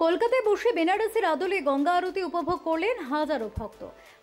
কলকাতায় বসে বেনারসের আদলে গঙ্গা আরতি উপভোগ করলেন হাজারো ভক্ত।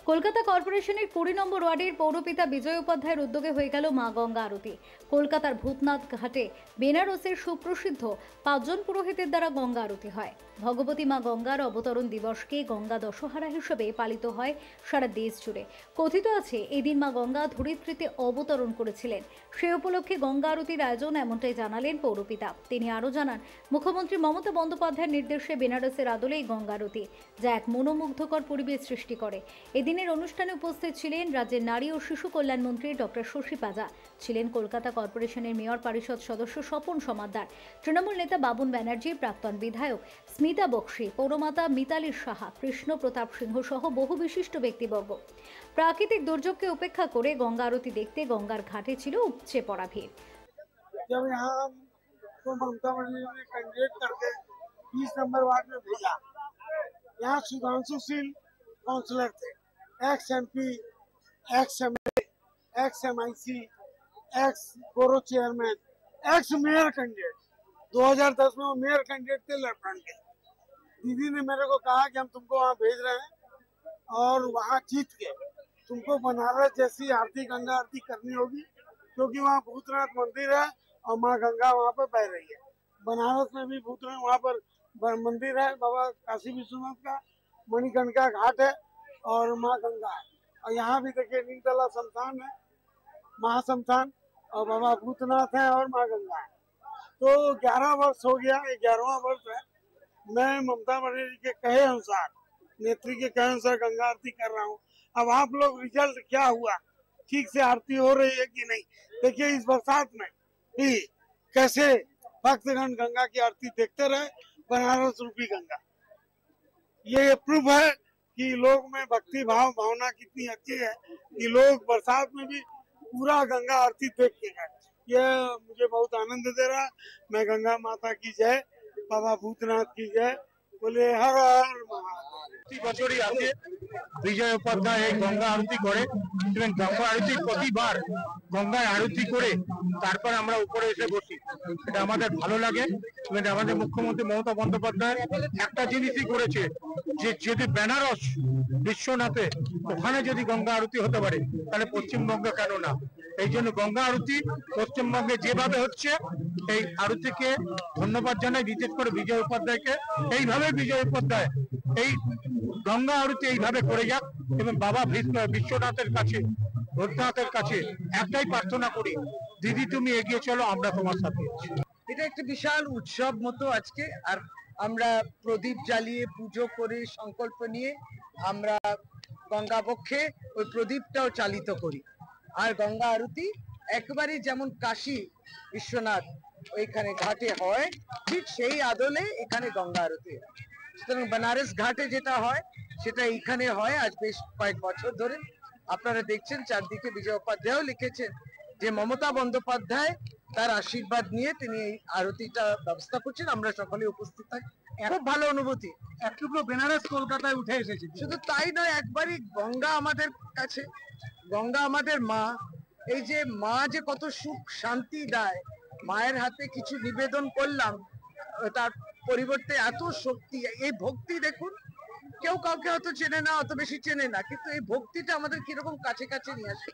কলকাতা কর্পোরেশনের 20 নম্বর ওয়ার্ডের পৌরপিতা বিজয় উপাধ্যায়ের উদ্যোগে হয়ে গেল মা গঙ্গা আরতি। কলকাতার ভূতনাথ ঘাটে বেনারসের সুপ্রসিদ্ধ 5 জন পুরোহিতের দ্বারা গঙ্গা আরতি হয়। ভগবতী মা গঙ্গার অবতরণ দিবসকে গঙ্গা দশহরা হিসেবে পালিত হয় সারা দেশ জুড়ে। কথিত আছে এদিন মা গঙ্গা ধরিত্রীতে অবতরণ করেছিলেন। সে উপলক্ষে গঙ্গা আরতির আয়োজন, এমনটাই জানালেন পৌরপিতা। তিনি আরও জানান, মুখ্যমন্ত্রী মমতা বন্দ্যোপাধ্যায়ের নির্দেশে বেনারসের আদলে এই গঙ্গা আরতি, যা এক মনোমুগ্ধকর পরিবেশ সৃষ্টি করে। এদিনের অনুষ্ঠানে উপস্থিত ছিলেন রাজ্যের নারী ও শিশু কল্যাণ মন্ত্রী ডক্টর শশী পাজা, ছিলেন কলকাতা কর্পোরেশনের মেয়র পরিষদ সদস্য স্বপন সমাদ্দার, তৃণমূল নেতা বাবুন ব্যানার্জি, প্রাক্তন বিধায়ক স্মিতা বক্সি, পৌরমাতা মিতালি সাহা, কৃষ্ণ প্রতাপ সিংহ সহ বহু বিশিষ্ট ব্যক্তিবর্গ। প্রাকৃতিক দুর্যোগকে উপেক্ষা করে গঙ্গা আরতি দেখতে গঙ্গার ঘাটে ছিল উপচে পড়া ভিড়। जब यहाँ हमको ममता बनर्जी ने कैंडिडेट करके 20 नंबर वार्ड में भेजा, यहाँ सुधांशुशील काउंसलर थे, x MP, ex MLA, x MIC, x borough chairman, x mayor candidate. 2010 में वो मेयर कैंडिडेट थे लड़पन के। दीदी ने मेरे को कहा कि हम तुमको वहाँ भेज रहे हैं और वहाँ जीत के तुमको बनारस जैसी आरती, गंगा आरती करनी होगी, क्योंकि वहाँ भूतनाथ मंदिर है और माँ गंगा वहाँ पर बह रही है। बनारस में भी भूतनाथ वहाँ पर मंदिर है, बाबा काशी विश्वनाथ का, मणिकर्णिका घाट है और माँ गंगा है। और यहाँ भी देखिए नीलतला शमशान है, महाशमशान, और बाबा भूतनाथ है और माँ गंगा है। तो 11 वर्ष हो गया, 11वां वर्ष है। मैं ममता बनर्जी के कहे अनुसार, नेत्री के कहे अनुसार गंगा आरती कर रहा हूँ। अब आप लोग रिजल्ट क्या हुआ, ठीक से आरती हो रही है कि नहीं, देखिए इस बरसात में भी कैसे भक्तगण गंगा की आरती देखते रहे, बनारस रूपी गंगा। ये प्रूफ है कि लोग में भक्ति भाव भावना कितनी अच्छी है कि लोग बरसात में भी पूरा गंगा आरती देख के गए। ये मुझे बहुत आनंद दे रहा है। मैं गंगा माता की जय, बाबा भूतनाथ की जय, बोले हर हर महादेव। বছরই আছে বিজয় উপাধ্যায় এই গঙ্গা আরতি করে এবং গঙ্গা আরতি প্রতিবার গঙ্গায় আরতি করে তারপর আমরা উপরে এসে বসি। এটা আমাদের ভালো লাগে এবং আমাদের মুখ্যমন্ত্রী মমতা বন্দ্যোপাধ্যায় একটা জিনিসই করেছে, যে যদি বেনারস বিশ্বনাথে ওখানে যদি গঙ্গা আরতি হতে পারে তাহলে পশ্চিমবঙ্গে কেন না। এই জন্য গঙ্গা আরতি পশ্চিমবঙ্গে যেভাবে হচ্ছে এই আরতিকে ধন্যবাদ জানাই, বিশেষ করে বিজয় উপাধ্যায়কে। এইভাবে বিজয় উপাধ্যায় এই গঙ্গা আরতি এইভাবে করে যাক এবং বাবা বিশ্বনাথের কাছে, ভূতনাথের কাছে একটাই প্রার্থনা করি, দিদি তুমি এগিয়ে চলো, আমরা তোমার সাথে আছি। এটা একটা বিশাল উৎসব মতো আজকে, আর আমরা প্রদীপ জ্বালিয়ে পুজো করে সংকল্প নিয়ে আমরা গঙ্গা বক্ষে ওই প্রদীপটাও চালিত করি। আর গঙ্গা আরতি একেবারে যেমন কাশী বিশ্বনাথ ওইখানে ঘাটে হয়, ঠিক সেই আদলে এখানে গঙ্গা আরতি হয়। সুতরাং বেনারস ঘাটে যেটা হয় সেটা এইখানে হয় আজ বেশ কয়েক বছর ধরে। আপনারা দেখছেন চারদিকে বিজয় উপাধ্যায়ও লিখেছেন যে মমতা বন্দ্যোপাধ্যায় তার আশীর্বাদ নিয়ে তিনি এই আরতিটা ব্যবস্থা করছেন। আমরা সকলে উপস্থিত থাকি, খুব ভালো অনুভূতি। এক টুকরো বেনারস কলকাতায় উঠে এসেছে। শুধু তাই নয়, একবারই গঙ্গা আমাদের কাছে, গঙ্গা আমাদের মা। এই যে মা যে কত সুখ শান্তি দেয়, মায়ের হাতে কিছু নিবেদন করলাম, তার পরিবর্তে এত শক্তি, এই ভক্তি দেখুন। কেউ কাউকে হয়তো চেনে না, অত বেশি চেনে না, কিন্তু এই ভক্তিটা আমাদের কিরকম কাছে কাছে নিয়ে আসে।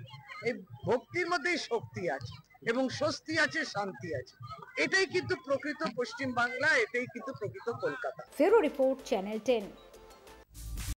এই ভক্তির মধ্যেই শক্তি আছে এবং স্বস্তি আছে, শান্তি আছে। এটাই কিন্তু প্রকৃত পশ্চিম বাংলা, এটাই কিন্তু প্রকৃত কলকাতা। ফেরো রিপোর্ট, চ্যানেল 10।